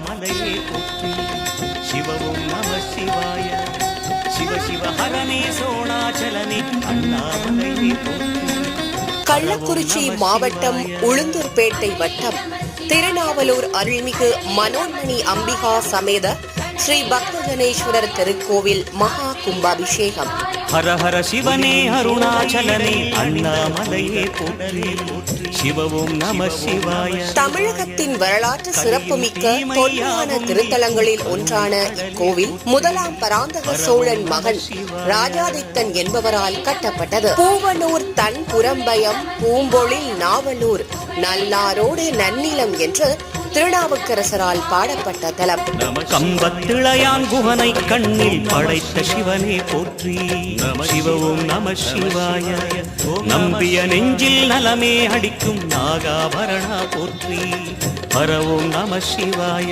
மலையே போற்றி சிவவும் நம சிவாய சிவ சிவ ஹரனே சோணாச்சலனே அண்ணாமலையே போற்றி. கள்ளக்குறிச்சி மாவட்டம் உளுந்தூர்பேட்டை வட்டம் திருநாவலூர் அருள்மிகு மனோன்மணி அம்பிகா சமேத ஸ்ரீ பக்தஜனேஸ்வரர் திருக்கோவில் மகா கும்பாபிஷேகம். ஹர ஹர சிவனே அருணாச்சலனே அண்ணாமலையே போற்றி சிவவும் நம சிவாய. தமிழகத்தின் வரலாற்று சிறப்புமிக்க தொன்மையான திருத்தலங்களில் ஒன்றான இக்கோவில் முதலாம் பராந்தக சோழன் மகன் ராஜாதித்தன் என்பவரால் கட்டப்பட்டது. பூவனூர் தன் புறம்பயம் பூம்பொழில் நாவலூர் நல்லாரோடு நன்னிலம் என்று திருநாவுக்கரசரால் பாடப்பட்ட தலம். கம்பத்திளையான் குகனை கண்ணில் படைத்த சிவனே போற்றி சிவவும் நம சிவாய. நம்பிய நெஞ்சில் நலமே அடிக்கும் நாகாபரணா போற்றி பரவும் நம சிவாய.